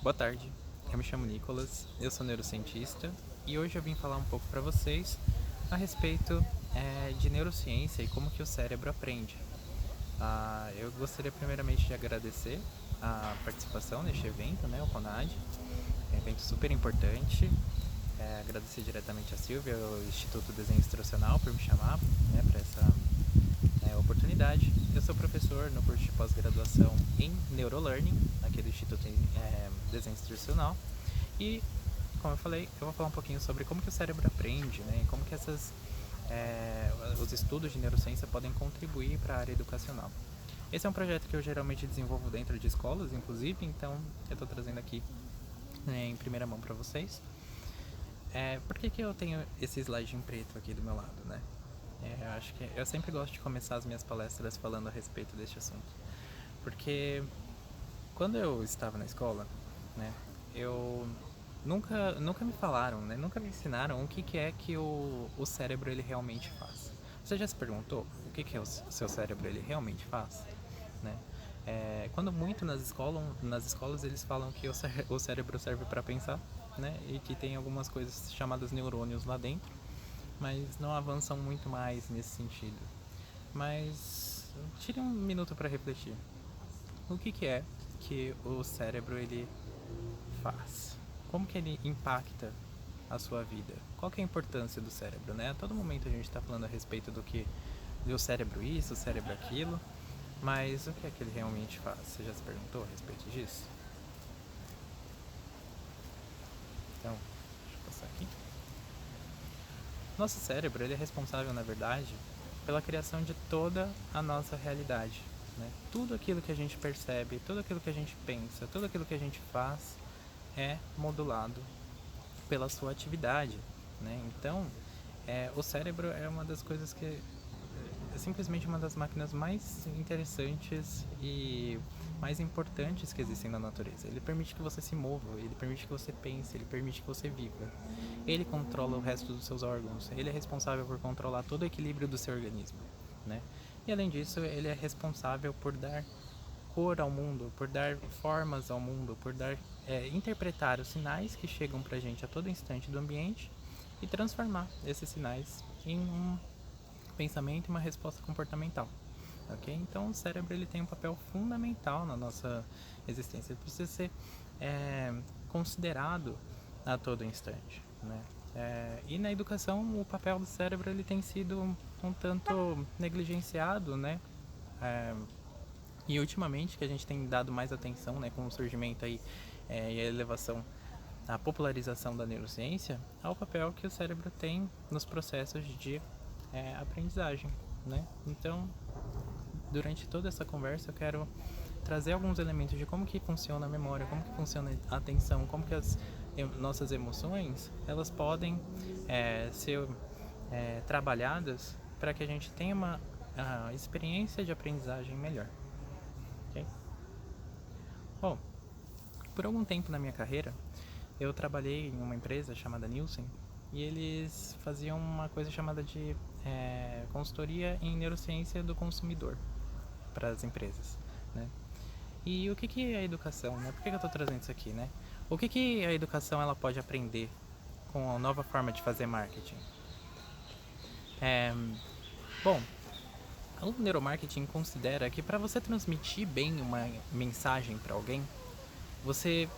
Boa tarde, eu me chamo Nicolas, eu sou neurocientista e hoje eu vim falar um pouco para vocês a respeito de neurociência e como que o cérebro aprende. Eu gostaria primeiramente de agradecer a participação neste evento, né, o CONAD, é um evento super importante. Agradecer diretamente a Silvia, o Instituto Desenho Instrucional, por me chamar, né, para essa oportunidade. Eu sou professor no curso de pós-graduação em Neurolearning, aqui do Instituto Desenho Instrucional. E, como eu falei, eu vou falar um pouquinho sobre como que o cérebro aprende, né, e como que os estudos de neurociência podem contribuir para a área educacional. Esse é um projeto que eu geralmente desenvolvo dentro de escolas, inclusive, então eu estou trazendo aqui em primeira mão para vocês. Por que eu tenho esse slide em preto aqui do meu lado, né? Eu acho que eu sempre gosto de começar as minhas palestras falando a respeito deste assunto, porque quando eu estava na escola, né, eu nunca me falaram, né, nunca me ensinaram o que é que o cérebro ele realmente faz. Você já se perguntou o que é o seu cérebro ele realmente faz, né? Quando muito nas escolas eles falam que o cérebro serve para pensar, né, e que tem algumas coisas chamadas neurônios lá dentro, mas não avançam muito mais nesse sentido. Mas tire um minuto para refletir. O que é que o cérebro ele faz? Como que ele impacta a sua vida? Qual que é a importância do cérebro, né? A todo momento a gente está falando a respeito do cérebro isso, o cérebro aquilo, mas o que é que ele realmente faz? Você já se perguntou a respeito disso? Então, deixa eu passar aqui. Nosso cérebro ele é responsável, na verdade, pela criação de toda a nossa realidade, né? Tudo aquilo que a gente percebe, tudo aquilo que a gente pensa, tudo aquilo que a gente faz é modulado pela sua atividade, né? Então, o cérebro é uma das coisas que é simplesmente uma das máquinas mais interessantes e mais importantes que existem na natureza. Ele permite que você se mova, ele permite que você pense, ele permite que você viva. Ele controla o resto dos seus órgãos, ele é responsável por controlar todo o equilíbrio do seu organismo, né? E além disso, ele é responsável por dar cor ao mundo, por dar formas ao mundo, por interpretar os sinais que chegam pra gente a todo instante do ambiente e transformar esses sinais em um pensamento e uma resposta comportamental. Okay? Então o cérebro ele tem um papel fundamental na nossa existência, ele precisa ser considerado a todo instante, né? E na educação o papel do cérebro ele tem sido um tanto negligenciado, né? E ultimamente que a gente tem dado mais atenção, né, com o surgimento aí e a elevação, a popularização da neurociência, ao papel que o cérebro tem nos processos de aprendizagem, né? Então, durante toda essa conversa eu quero trazer alguns elementos de como que funciona a memória, como que funciona a atenção, como que as nossas emoções elas podem ser trabalhadas para que a gente tenha uma experiência de aprendizagem melhor. Okay? Bom, por algum tempo na minha carreira eu trabalhei em uma empresa chamada Nielsen e eles faziam uma coisa chamada de consultoria em neurociência do consumidor para as empresas, né? E o que é a educação, né? Por que eu estou trazendo isso aqui, né? O que a educação ela pode aprender com a nova forma de fazer marketing? Bom, o neuromarketing considera que para você transmitir bem uma mensagem para alguém, você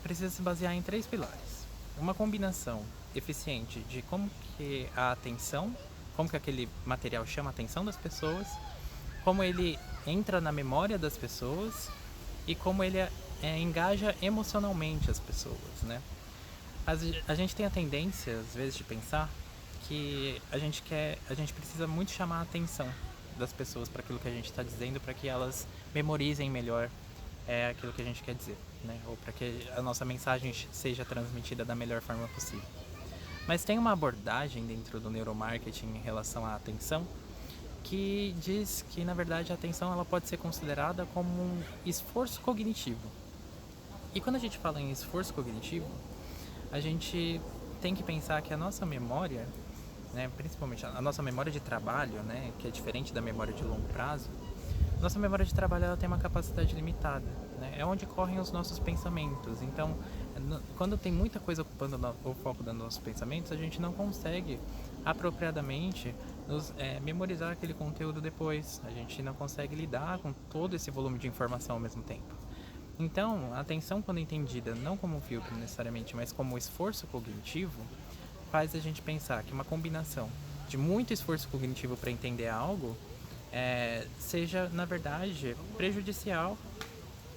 precisa se basear em 3 pilares. Uma combinação eficiente de como que a atenção, como que aquele material chama a atenção das pessoas, como ele entra na memória das pessoas e como ele engaja emocionalmente as pessoas, né? A gente tem a tendência, às vezes, de pensar que a gente precisa muito chamar a atenção das pessoas para aquilo que a gente está dizendo, para que elas memorizem melhor aquilo que a gente quer dizer, né? Ou para que a nossa mensagem seja transmitida da melhor forma possível. Mas tem uma abordagem dentro do neuromarketing em relação à atenção que diz que, na verdade, a atenção ela pode ser considerada como um esforço cognitivo. E quando a gente fala em esforço cognitivo, a gente tem que pensar que a nossa memória, né, principalmente a nossa memória de trabalho, né, que é diferente da memória de longo prazo, nossa memória de trabalho ela tem uma capacidade limitada. né? É onde correm os nossos pensamentos. Então, quando tem muita coisa ocupando o foco dos nossos pensamentos, a gente não consegue apropriadamente memorizar aquele conteúdo depois. A gente não consegue lidar com todo esse volume de informação ao mesmo tempo. Então, a atenção, quando entendida não como um filtro necessariamente, mas como esforço cognitivo, faz a gente pensar que uma combinação de muito esforço cognitivo para entender algo seja, na verdade, prejudicial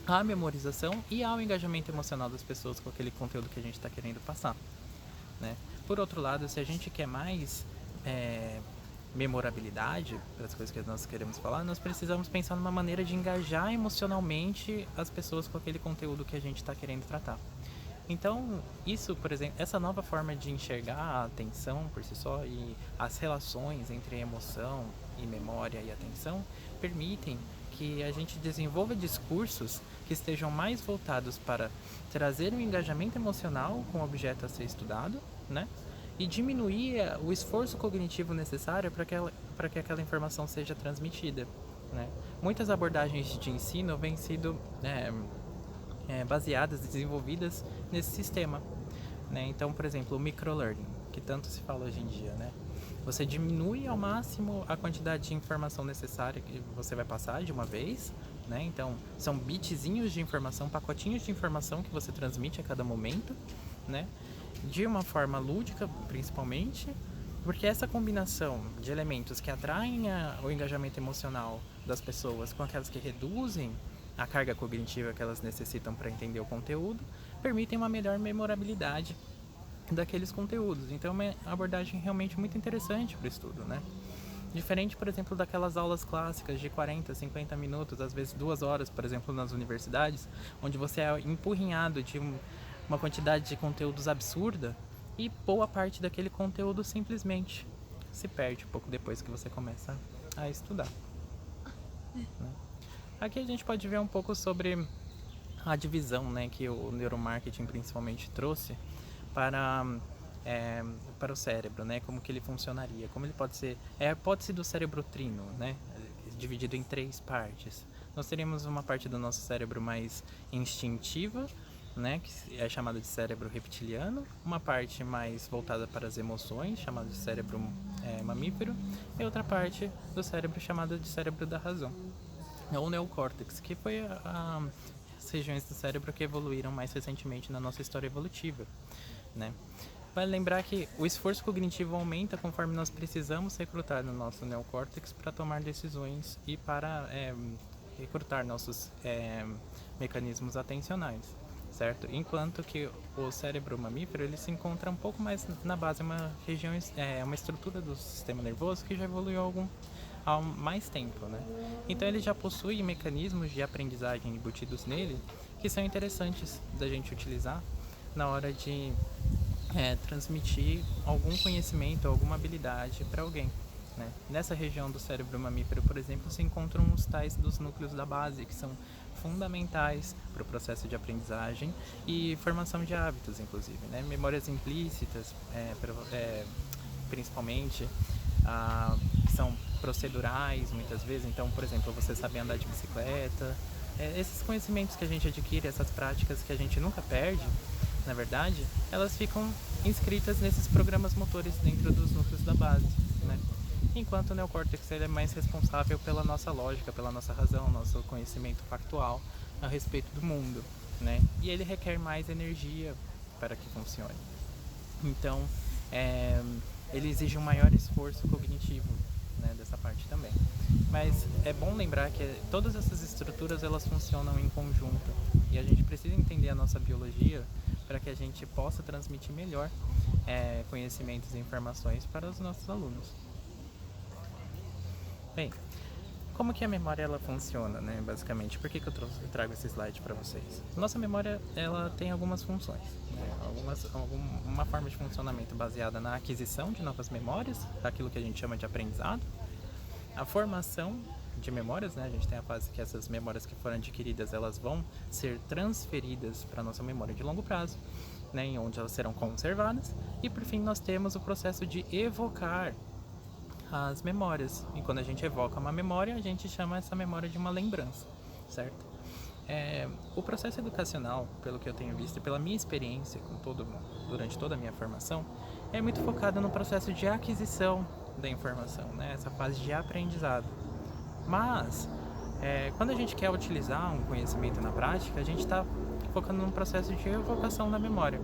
à memorização e ao engajamento emocional das pessoas com aquele conteúdo que a gente está querendo passar, né? Por outro lado, se a gente quer mais memorabilidade para as coisas que nós queremos falar, nós precisamos pensar numa maneira de engajar emocionalmente as pessoas com aquele conteúdo que a gente está querendo tratar. Então, isso, por exemplo, essa nova forma de enxergar a atenção por si só e as relações entre emoção e memória e atenção permitem que a gente desenvolva discursos que estejam mais voltados para trazer um engajamento emocional com o objeto a ser estudado, né? E diminuir o esforço cognitivo necessário para que aquela informação seja transmitida, né? Muitas abordagens de ensino vêm sido baseadas, desenvolvidas nesse sistema, né? Então, por exemplo, o microlearning, que tanto se fala hoje em dia, né? Você diminui ao máximo a quantidade de informação necessária que você vai passar de uma vez, né? Então, são bitzinhos de informação, pacotinhos de informação que você transmite a cada momento, né? De uma forma lúdica, principalmente, porque essa combinação de elementos que atraem o engajamento emocional das pessoas com aquelas que reduzem a carga cognitiva que elas necessitam para entender o conteúdo, permitem uma melhor memorabilidade daqueles conteúdos. Então é uma abordagem realmente muito interessante para o estudo, né? Diferente, por exemplo, daquelas aulas clássicas de 40, 50 minutos, às vezes 2 horas, por exemplo, nas universidades, onde você é empurrinhado de uma quantidade de conteúdos absurda e boa parte daquele conteúdo simplesmente se perde um pouco depois que você começa a estudar, né? Aqui a gente pode ver um pouco sobre a divisão, né, que o neuromarketing principalmente trouxe para o cérebro, né, como que ele funcionaria, como ele pode ser, a hipótese do cérebro trino, né, dividido em 3 partes. Nós teríamos uma parte do nosso cérebro mais instintiva, né, que é chamada de cérebro reptiliano, uma parte mais voltada para as emoções, chamada de cérebro mamífero, e outra parte do cérebro chamada de cérebro da razão, ou neocórtex, que foi as regiões do cérebro que evoluíram mais recentemente na nossa história evolutiva, né? Vale lembrar que o esforço cognitivo aumenta conforme nós precisamos recrutar no nosso neocórtex para tomar decisões e para recrutar nossos mecanismos atencionais, certo? Enquanto que o cérebro mamífero ele se encontra um pouco mais na base, uma estrutura do sistema nervoso que já evoluiu há mais tempo, né? Então ele já possui mecanismos de aprendizagem embutidos nele que são interessantes da gente utilizar na hora de transmitir algum conhecimento, alguma habilidade para alguém, né? Nessa região do cérebro mamífero, por exemplo, se encontram os tais dos núcleos da base, que são fundamentais para o processo de aprendizagem e formação de hábitos, inclusive, né? Memórias implícitas, principalmente, que são procedurais muitas vezes. Então, por exemplo, você saber andar de bicicleta, esses conhecimentos que a gente adquire, essas práticas que a gente nunca perde, na verdade, elas ficam inscritas nesses programas motores dentro dos núcleos da base, né? Enquanto o neocórtex ele é mais responsável pela nossa lógica, pela nossa razão, nosso conhecimento factual a respeito do mundo, né? E ele requer mais energia para que funcione. Então, ele exige um maior esforço cognitivo, né, dessa parte também. Mas é bom lembrar que todas essas estruturas elas funcionam em conjunto e a gente precisa entender a nossa biologia para que a gente possa transmitir melhor conhecimentos e informações para os nossos alunos. Bem, como que a memória ela funciona, né, basicamente? Por que eu trago esse slide para vocês? Nossa memória ela tem algumas funções, né? Uma forma de funcionamento baseada na aquisição de novas memórias, aquilo que a gente chama de aprendizado, a formação de memórias, né? A gente tem a fase que essas memórias que foram adquiridas elas vão ser transferidas para a nossa memória de longo prazo, né? Em onde elas serão conservadas, e por fim nós temos o processo de evocar as memórias. E quando a gente evoca uma memória, a gente chama essa memória de uma lembrança, certo? O processo educacional, pelo que eu tenho visto e pela minha experiência durante toda a minha formação, é muito focado no processo de aquisição da informação, né? Essa fase de aprendizado. Mas, quando a gente quer utilizar um conhecimento na prática, a gente está focando num processo de evocação da memória.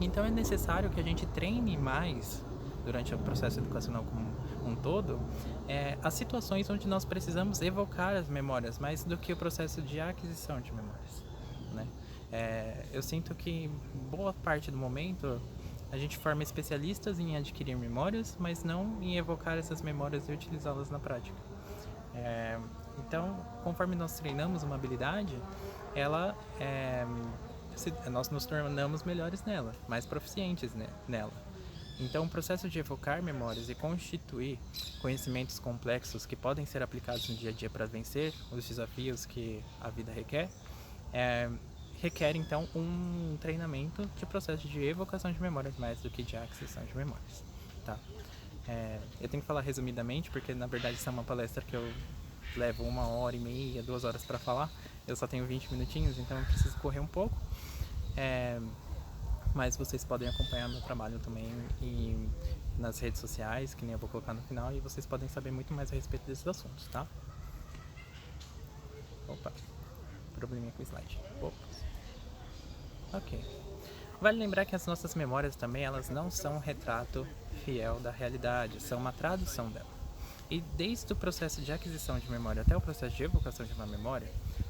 Então é necessário que a gente treine mais, durante o processo educacional como um todo, as situações onde nós precisamos evocar as memórias, mais do que o processo de aquisição de memórias, né? Eu sinto que boa parte do momento a gente forma especialistas em adquirir memórias, mas não em evocar essas memórias e utilizá-las na prática. Então, conforme nós treinamos uma habilidade, nós nos tornamos melhores nela, mais proficientes nela. Então, o processo de evocar memórias e constituir conhecimentos complexos que podem ser aplicados no dia a dia para vencer os desafios que a vida requer então um treinamento de processo de evocação de memórias mais do que de aquisição de memórias, tá? Eu tenho que falar resumidamente, porque na verdade essa é uma palestra que eu levo 1h30, 2 horas para falar. Eu só tenho 20 minutinhos, então eu preciso correr um pouco. Mas vocês podem acompanhar meu trabalho também nas redes sociais, que nem eu vou colocar no final, e vocês podem saber muito mais a respeito desses assuntos, tá? Opa, probleminha com o slide. Opa. Ok. Vale lembrar que as nossas memórias também, elas não são um retrato fiel da realidade, são uma tradução dela. E desde o processo de aquisição de memória até o processo de evocação de uma memória,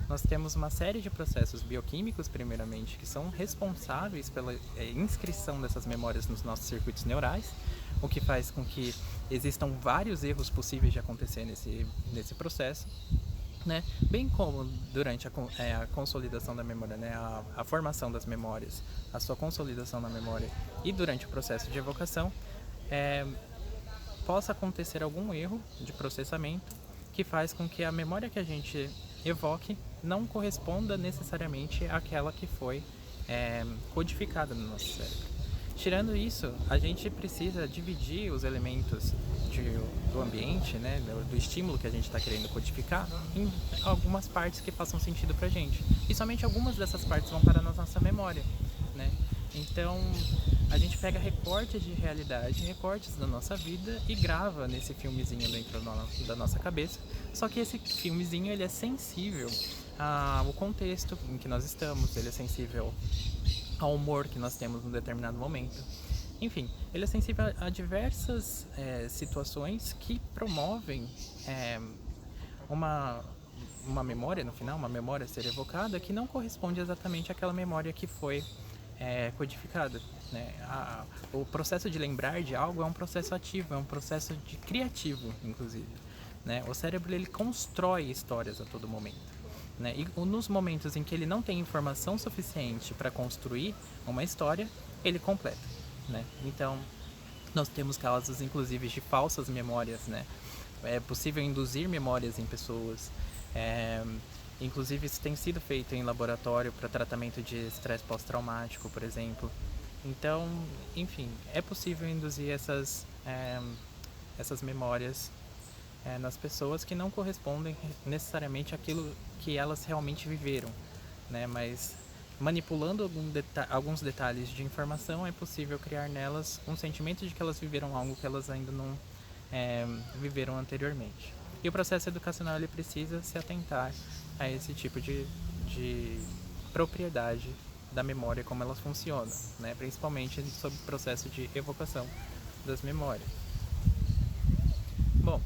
nós temos uma série de processos bioquímicos, primeiramente, que são responsáveis pela inscrição dessas memórias nos nossos circuitos neurais, o que faz com que existam vários erros possíveis de acontecer nesse processo, né? Bem como durante a consolidação da memória, né? A formação das memórias, a sua consolidação na memória e durante o processo de evocação, possa acontecer algum erro de processamento que faz com que a memória que a gente evoque não corresponda necessariamente àquela que foi codificada no nosso cérebro. Tirando isso, a gente precisa dividir os elementos do ambiente, né, do estímulo que a gente está querendo codificar, em algumas partes que façam sentido pra gente. E somente algumas dessas partes vão parar na nossa memória, né? Então, a gente pega recortes de realidade, recortes da nossa vida e grava nesse filmezinho dentro da nossa cabeça. Só que esse filmezinho, ele é sensível ao contexto em que nós estamos, ele é sensível ao humor que nós temos num determinado momento. Enfim, ele é sensível a diversas situações que promovem uma memória no final, uma memória a ser evocada que não corresponde exatamente àquela memória que foi codificada, né? O processo de lembrar de algo é um processo ativo, é um processo criativo, inclusive, né? O cérebro, ele constrói histórias a todo momento, né? E nos momentos em que ele não tem informação suficiente para construir uma história, ele completa, né? Então, nós temos casos, inclusive, de falsas memórias, né? É possível induzir memórias em pessoas. Inclusive, isso tem sido feito em laboratório para tratamento de estresse pós-traumático, por exemplo. Então, enfim, é possível induzir essas memórias nas pessoas que não correspondem necessariamente àquilo que elas realmente viveram, né? Mas manipulando alguns detalhes de informação, é possível criar nelas um sentimento de que elas viveram algo que elas ainda não viveram anteriormente. E o processo educacional, ele precisa se atentar a esse tipo de propriedade da memória, como ela funciona, né? Principalmente sobre o processo de evocação das memórias. Bom,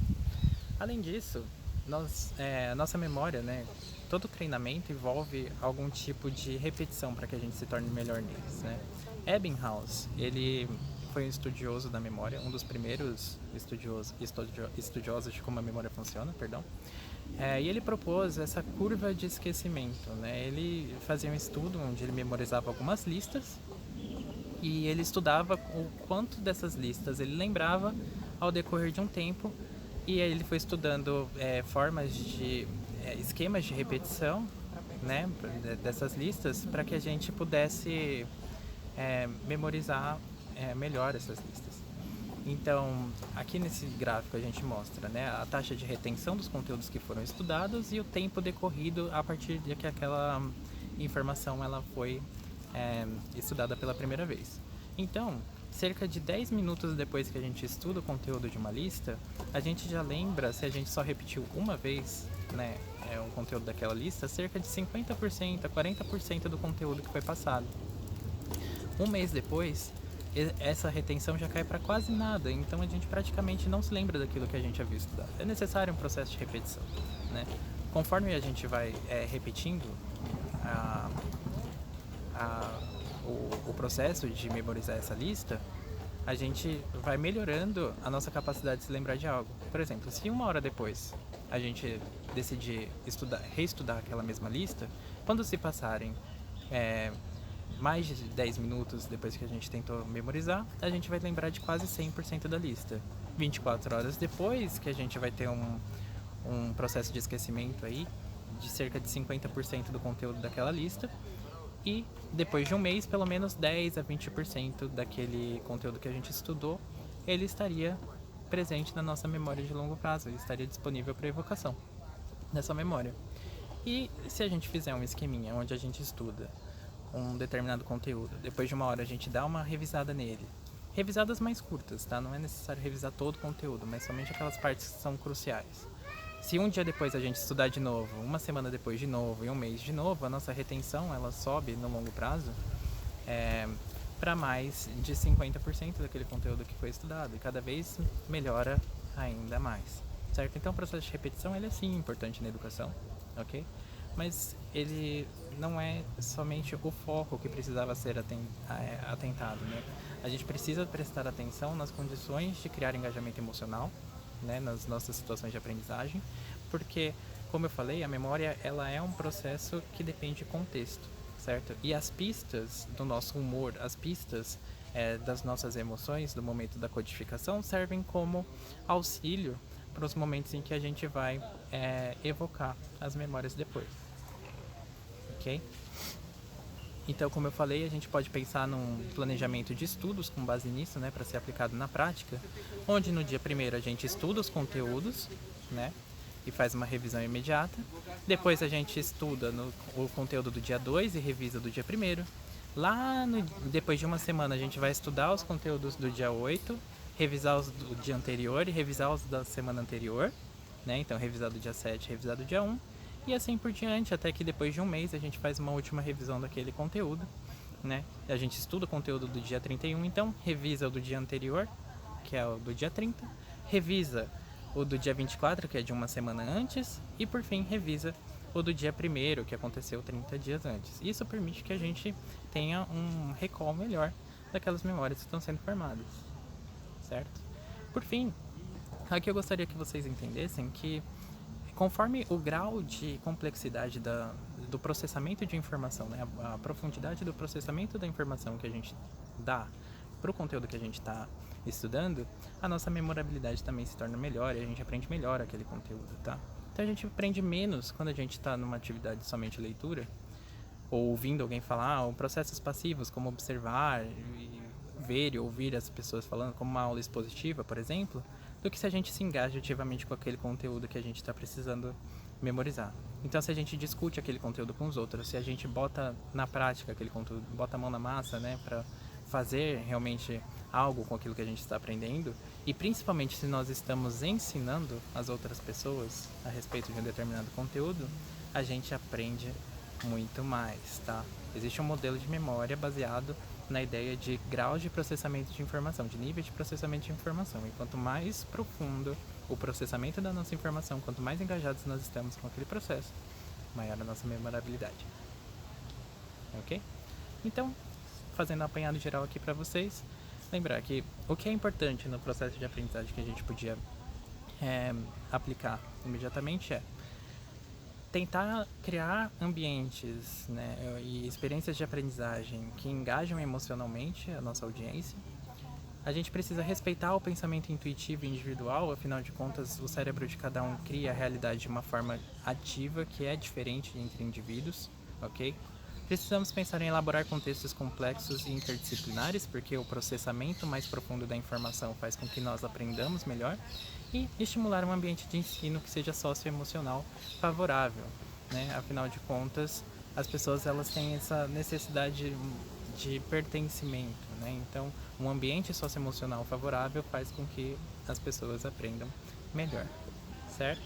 além disso, a nossa memória, né? Todo treinamento envolve algum tipo de repetição para que a gente se torne melhor neles, né? Ebbinghaus, ele foi um estudioso da memória, um dos primeiros estudiosos de como a memória funciona, perdão. E ele propôs essa curva de esquecimento, né? Ele fazia um estudo onde ele memorizava algumas listas e ele estudava o quanto dessas listas ele lembrava ao decorrer de um tempo, e aí ele foi estudando formas de esquemas de repetição, né, dessas listas, para que a gente pudesse memorizar melhor essas listas. Então, aqui nesse gráfico a gente mostra, né, a taxa de retenção dos conteúdos que foram estudados e o tempo decorrido a partir de que aquela informação ela foi estudada pela primeira vez. Então, cerca de 10 minutos depois que a gente estuda o conteúdo de uma lista, a gente já lembra, se a gente só repetiu uma vez, né, o conteúdo daquela lista, cerca de 50% a 40% do conteúdo que foi passado. Um mês depois, essa retenção já cai para quase nada, então a gente praticamente não se lembra daquilo que a gente havia estudado. É necessário um processo de repetição, né? Conforme a gente vai repetindo a, o processo de memorizar essa lista, a gente vai melhorando a nossa capacidade de se lembrar de algo. Por exemplo, se uma hora depois a gente decidir reestudar aquela mesma lista, quando se passarem mais de 10 minutos depois que a gente tentou memorizar, a gente vai lembrar de quase 100% da lista. 24 horas depois, que a gente vai ter um processo de esquecimento aí, de cerca de 50% do conteúdo daquela lista. E depois de um mês, pelo menos 10 a 20% daquele conteúdo que a gente estudou, ele estaria presente na nossa memória de longo prazo, ele estaria disponível para evocação nessa memória. E se a gente fizer um esqueminha onde a gente estuda um determinado conteúdo, depois de uma hora a gente dá uma revisada nele, revisadas mais curtas, tá? Não é necessário revisar todo o conteúdo, mas somente aquelas partes que são cruciais. Se um dia depois a gente estudar de novo, uma semana depois de novo e um mês de novo, a nossa retenção ela sobe no longo prazo para mais de 50% daquele conteúdo que foi estudado e cada vez melhora ainda mais, certo? Então o processo de repetição ele é sim importante na educação, ok? Mas ele não é somente o foco que precisava ser atentado, né? A gente precisa prestar atenção nas condições de criar engajamento emocional, né, nas nossas situações de aprendizagem, porque, como eu falei, a memória ela é um processo que depende de contexto, certo? E as pistas do nosso humor, as pistas das nossas emoções, do momento da codificação, servem como auxílio para os momentos em que a gente vai evocar as memórias depois. Ok? Então, como eu falei, a gente pode pensar num planejamento de estudos com base nisso, né, para ser aplicado na prática, onde no dia primeiro a gente estuda os conteúdos, né, e faz uma revisão imediata. Depois a gente estuda o conteúdo do dia 2 e revisa do dia primeiro. Depois de uma semana a gente vai estudar os conteúdos do dia 8, revisar os do dia anterior e revisar os da semana anterior, né, então revisar do dia 7, revisar do dia 1. E assim por diante, até que depois de um mês a gente faz uma última revisão daquele conteúdo, né? A gente estuda o conteúdo do dia 31, então revisa o do dia anterior, que é o do dia 30, revisa o do dia 24, que é de uma semana antes, e por fim revisa o do dia 1º, que aconteceu 30 dias antes. Isso permite que a gente tenha um recall melhor daquelas memórias que estão sendo formadas, certo? Por fim, aqui eu gostaria que vocês entendessem que conforme o grau de complexidade do processamento de informação, né, a profundidade do processamento da informação que a gente dá para o conteúdo que a gente está estudando, a nossa memorabilidade também se torna melhor e a gente aprende melhor aquele conteúdo, tá? Então a gente aprende menos quando a gente está numa atividade somente leitura, ou ouvindo alguém falar, ou processos passivos, como observar, ver e ouvir as pessoas falando, como uma aula expositiva, por exemplo, do que se a gente se engaja ativamente com aquele conteúdo que a gente está precisando memorizar. Então, se a gente discute aquele conteúdo com os outros, se a gente bota na prática aquele conteúdo, bota a mão na massa, né, para fazer realmente algo com aquilo que a gente está aprendendo, e principalmente se nós estamos ensinando as outras pessoas a respeito de um determinado conteúdo, a gente aprende muito mais, tá? Existe um modelo de memória baseado na ideia de graus de processamento de informação, de nível de processamento de informação. E quanto mais profundo o processamento da nossa informação, quanto mais engajados nós estamos com aquele processo, maior a nossa memorabilidade. Ok? Então, fazendo um apanhado geral aqui para vocês, lembrar que o que é importante no processo de aprendizagem que a gente podia aplicar imediatamente é tentar criar ambientes, né, e experiências de aprendizagem que engajam emocionalmente a nossa audiência. A gente precisa respeitar o pensamento intuitivo e individual, afinal de contas, o cérebro de cada um cria a realidade de uma forma ativa que é diferente entre indivíduos, ok? Precisamos pensar em elaborar contextos complexos e interdisciplinares, porque o processamento mais profundo da informação faz com que nós aprendamos melhor, e estimular um ambiente de ensino que seja socioemocional favorável, né? Afinal de contas, as pessoas elas têm essa necessidade de pertencimento, né? Então, um ambiente socioemocional favorável faz com que as pessoas aprendam melhor, certo?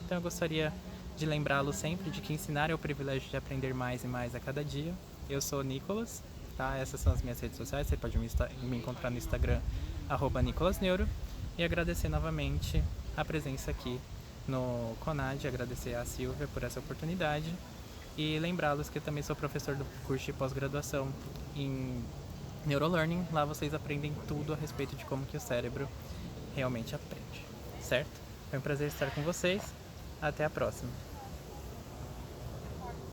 Então, eu gostaria de lembrá-lo sempre de que ensinar é o privilégio de aprender mais e mais a cada dia. Eu sou o Nicolas, tá? Essas são as minhas redes sociais, você pode me encontrar no Instagram, @nicolasneuro, e agradecer novamente a presença aqui no CONAD, agradecer a Silvia por essa oportunidade e lembrá-los que eu também sou professor do curso de pós-graduação em Neurolearning. Lá vocês aprendem tudo a respeito de como que o cérebro realmente aprende, certo? Foi um prazer estar com vocês. Até a próxima.